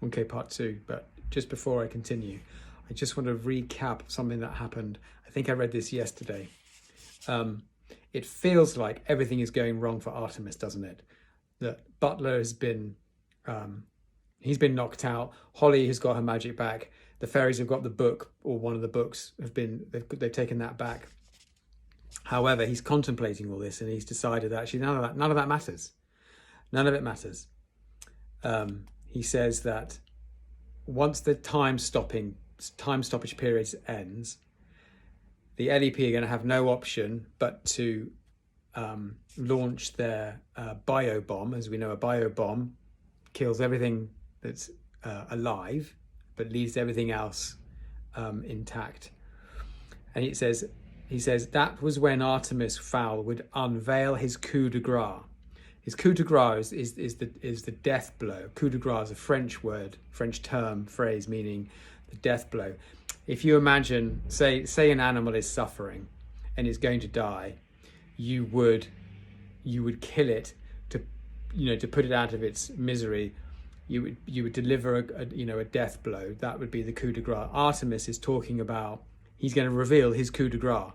Okay, part 2. But just before I continue, I just want to recap something that happened. I think I read this yesterday. It feels like everything is going wrong for Artemis, doesn't it? That Butler has been, he's been knocked out. Holly has got her magic back. The fairies have got the book, or one of the books they've taken that back. However, he's contemplating all this, and he's decided that actually none of that matters. None of it matters. He says that once the time stoppage period ends, the LEP are going to have no option but to launch their bio bomb. As we know, a bio bomb kills everything that's alive, but leaves everything else intact. And he says that was when Artemis Fowl would unveil his coup de grace. His coup de grace is the death blow. Coup de grace is a French word, French phrase meaning the death blow. If you imagine, say an animal is suffering and is going to die, you would kill it to put it out of its misery. You would deliver a death blow. That would be the coup de grace. Artemis is talking about he's going to reveal his coup de grace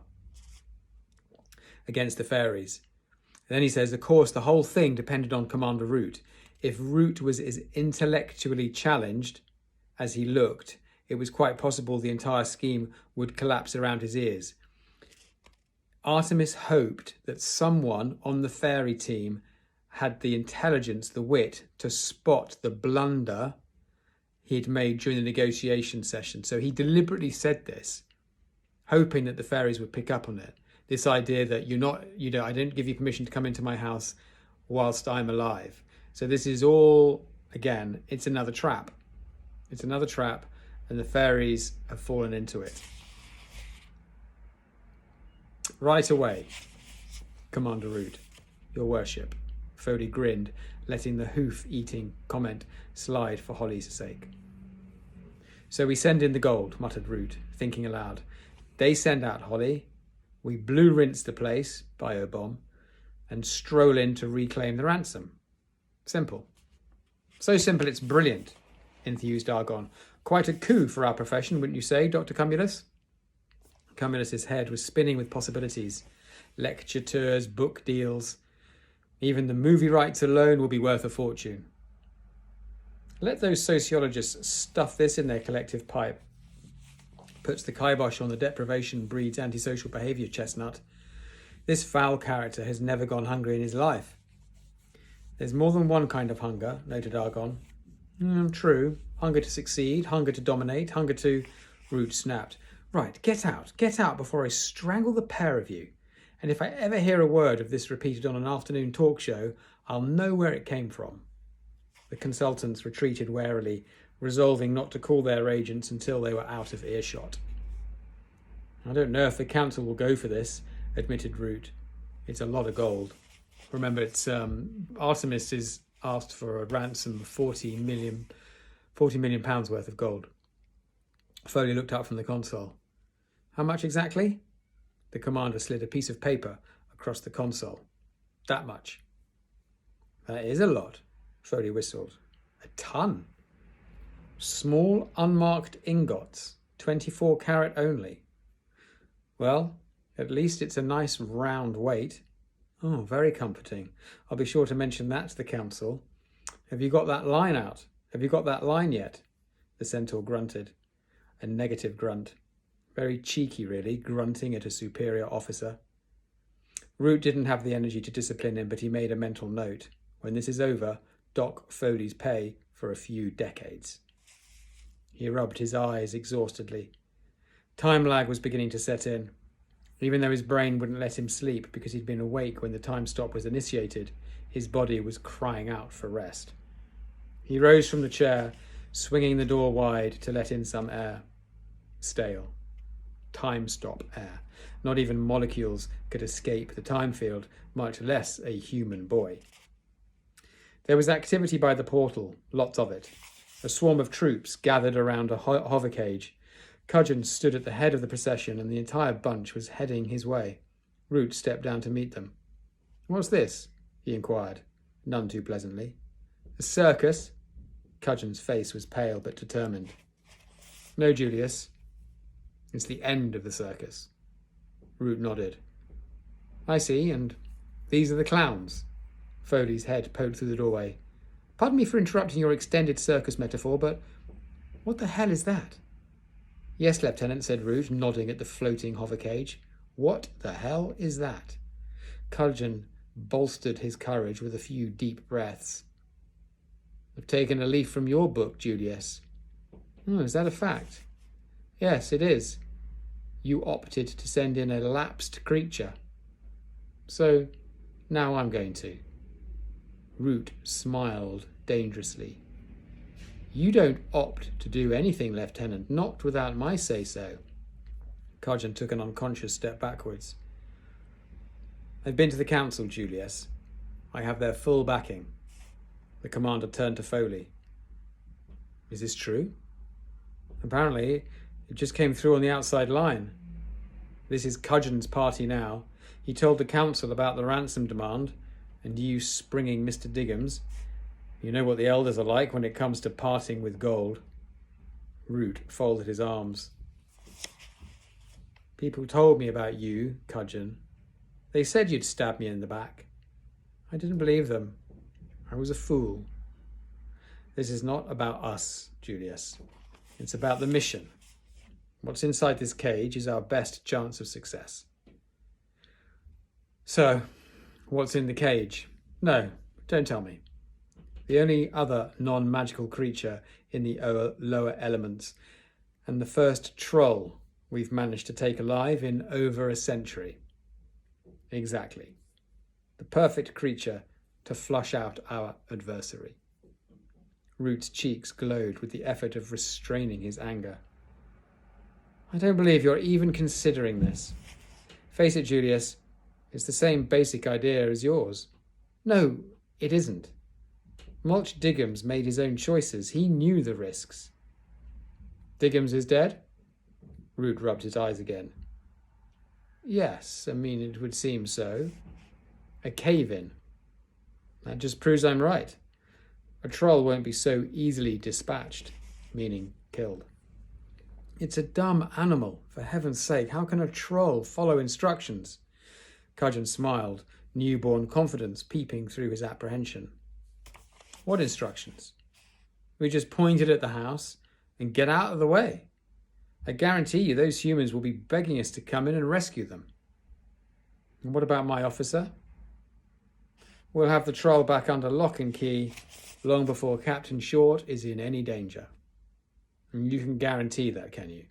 against the fairies. And then he says, of course, the whole thing depended on Commander Root. If Root was as intellectually challenged as he looked, it was quite possible the entire scheme would collapse around his ears. Artemis hoped that someone on the fairy team had the intelligence, the wit, to spot the blunder he'd made during the negotiation session. So he deliberately said this, hoping that the fairies would pick up on it. This idea that I didn't give you permission to come into my house whilst I'm alive. So this is all, again, it's another trap. It's another trap, and the fairies have fallen into it. Right away, Commander Root, your worship. Foley grinned, letting the hoof-eating comment slide for Holly's sake. So we send in the gold, muttered Root, thinking aloud. They send out Holly. We blue rinse the place, biobomb, and stroll in to reclaim the ransom. Simple. So simple it's brilliant, enthused Argon. Quite a coup for our profession, wouldn't you say, Dr. Cumulus? Cumulus's head was spinning with possibilities. Lecture tours, book deals. Even the movie rights alone will be worth a fortune. Let those sociologists stuff this in their collective pipe. Puts the kibosh on the deprivation breeds antisocial behaviour chestnut. This foul character has never gone hungry in his life. There's more than one kind of hunger, noted Argon. True. Hunger to succeed, hunger to dominate, hunger to... Root snapped. Right, get out before I strangle the pair of you. And if I ever hear a word of this repeated on an afternoon talk show, I'll know where it came from. The consultants retreated warily, resolving not to call their agents until they were out of earshot. I don't know if the council will go for this, admitted Root. It's a lot of gold. Remember, it's Artemis is asked for a ransom of 40 million pounds worth of gold. Foley looked up from the console. How much exactly? The commander slid a piece of paper across the console. That much. That is a lot, Foley whistled. A ton. Small unmarked ingots, 24 carat only. Well, at least it's a nice round weight. Oh, very comforting. I'll be sure to mention that to the council. Have you got that line out? Have you got that line yet? The centaur grunted. A negative grunt. Very cheeky, really, grunting at a superior officer. Root didn't have the energy to discipline him, but he made a mental note. When this is over, dock Foley's pay for a few decades. He rubbed his eyes exhaustedly. Time lag was beginning to set in. Even though his brain wouldn't let him sleep because he'd been awake when the time stop was initiated, his body was crying out for rest. He rose from the chair, swinging the door wide to let in some air. Stale. Time stop air. Not even molecules could escape the time field, much less a human boy. There was activity by the portal, lots of it. A swarm of troops gathered around a hover cage. Cudgeon stood at the head of the procession, and the entire bunch was heading his way. Root stepped down to meet them. "What's this?" he inquired, none too pleasantly. "A circus? Cudgeon's face was pale but determined. No, Julius. It's the end of the circus. Root nodded. I see, and these are the clowns. Foley's head poked through the doorway. Pardon me for interrupting your extended circus metaphor, but what the hell is that? Yes, Lieutenant, said Root, nodding at the floating hover cage. What the hell is that? Cudgeon bolstered his courage with a few deep breaths. I've taken a leaf from your book, Julius. Oh, is that a fact? Yes, it is. You opted to send in a lapsed creature. So, now I'm going to. Root smiled dangerously. You don't opt to do anything, Lieutenant, not without my say-so. Cudgeon took an unconscious step backwards. I've been to the council, Julius. I have their full backing. The commander turned to Foley. Is this true? Apparently, it just came through on the outside line. This is Cudgeon's party now. He told the council about the ransom demand, and you springing Mr. Diggums. You know what the elders are like when it comes to parting with gold. Root folded his arms. People told me about you, Cudgeon. They said you'd stab me in the back. I didn't believe them. I was a fool. This is not about us, Julius. It's about the mission. What's inside this cage is our best chance of success. So, what's in the cage? No, don't tell me. The only other non-magical creature in the lower elements, and the first troll we've managed to take alive in over a century. Exactly. The perfect creature to flush out our adversary. Root's cheeks glowed with the effort of restraining his anger. I don't believe you're even considering this. Face it, Julius, it's the same basic idea as yours. No, it isn't. Mulch Diggums made his own choices. He knew the risks. Diggums is dead? Root rubbed his eyes again. Yes, I mean, it would seem so. A cave-in. That just proves I'm right. A troll won't be so easily dispatched, meaning killed. It's a dumb animal, for heaven's sake. How can a troll follow instructions? Cudgeon smiled, newborn confidence peeping through his apprehension. What instructions? We just pointed at the house and get out of the way. I guarantee you those humans will be begging us to come in and rescue them. And what about my officer? We'll have the troll back under lock and key long before Captain Short is in any danger. And you can guarantee that, can you?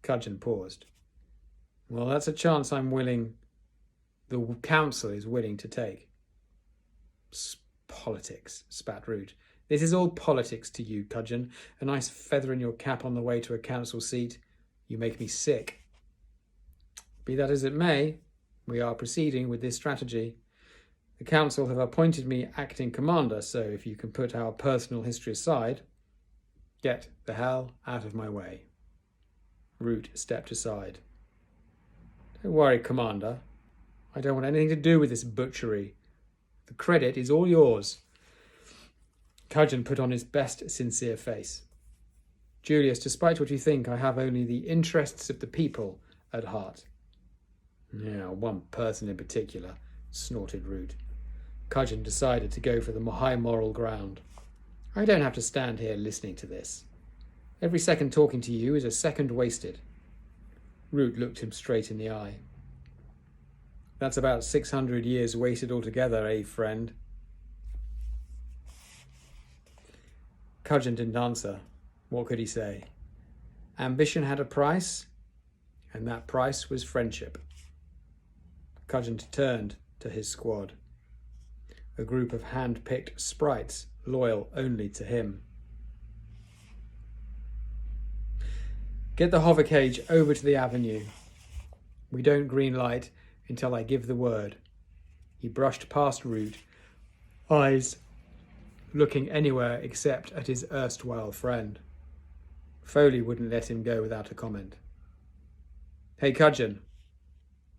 Cudgeon paused. Well, that's a chance the council is willing to take. Politics, spat Root. This is all politics to you, Cudgeon. A nice feather in your cap on the way to a council seat. You make me sick. Be that as it may, we are proceeding with this strategy. The council have appointed me acting commander, so if you can put our personal history aside, get the hell out of my way. Root stepped aside. Don't worry, Commander. I don't want anything to do with this butchery. The credit is all yours. Cudgeon put on his best sincere face. Julius, despite what you think, I have only the interests of the people at heart. Yeah, one person in particular, snorted Root. Cudgeon decided to go for the high moral ground. I don't have to stand here listening to this. Every second talking to you is a second wasted. Root looked him straight in the eye. That's about 600 years wasted altogether, eh, friend? Cudgeon didn't answer. What could he say? Ambition had a price, and that price was friendship. Cudgeon turned to his squad. A group of hand-picked sprites, loyal only to him. Get the hover cage over to the avenue. We don't green light until I give the word. He brushed past Root, eyes looking anywhere except at his erstwhile friend. Foley wouldn't let him go without a comment. Hey, Cudgeon.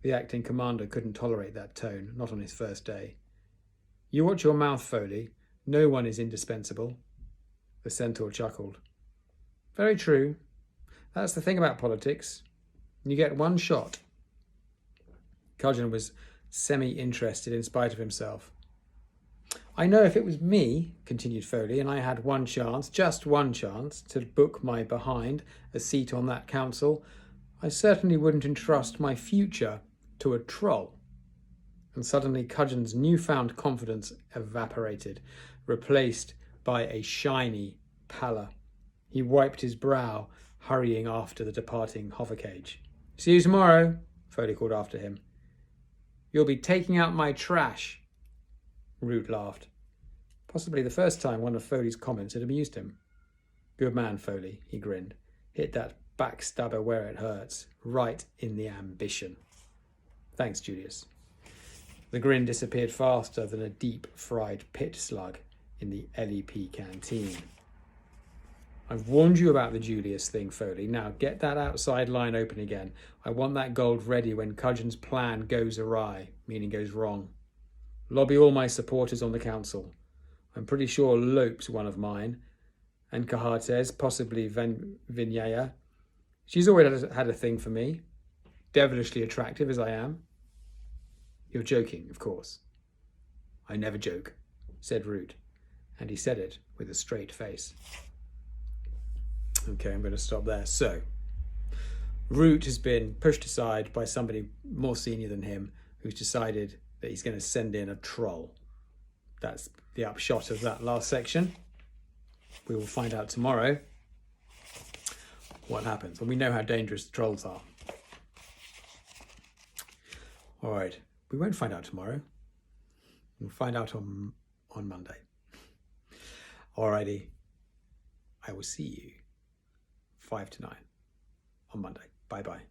The acting commander couldn't tolerate that tone, not on his first day. You watch your mouth, Foley. No one is indispensable. The centaur chuckled. Very true. That's the thing about politics. You get one shot. Cudgeon was semi-interested in spite of himself. I know if it was me, continued Foley, and I had one chance, just one chance, to book my behind a seat on that council, I certainly wouldn't entrust my future to a troll. And suddenly Cudgeon's newfound confidence evaporated, replaced by a shiny pallor. He wiped his brow, hurrying after the departing hover cage. See you tomorrow, Foley called after him. You'll be taking out my trash. Root laughed. Possibly the first time one of Foley's comments had amused him. Good man, Foley, he grinned. Hit that backstabber where it hurts, right in the ambition. Thanks, Julius. The grin disappeared faster than a deep-fried pit slug in the LEP canteen. I've warned you about the Julius thing, Foley. Now get that outside line open again. I want that gold ready when Cudgeon's plan goes awry, meaning goes wrong. Lobby all my supporters on the council. I'm pretty sure Lope's one of mine, and Cahates, possibly Vinyaya. She's always had a thing for me, devilishly attractive as I am. You're joking, of course. I never joke, said Root, and he said it with a straight face. Okay, I'm going to stop there. So, Root has been pushed aside by somebody more senior than him who's decided that he's going to send in a troll. That's the upshot of that last section. We will find out tomorrow what happens. And we know how dangerous the trolls are. All right. We won't find out tomorrow. We'll find out on Monday. Alrighty. I will see you 5 to 9 on Monday. Bye-bye.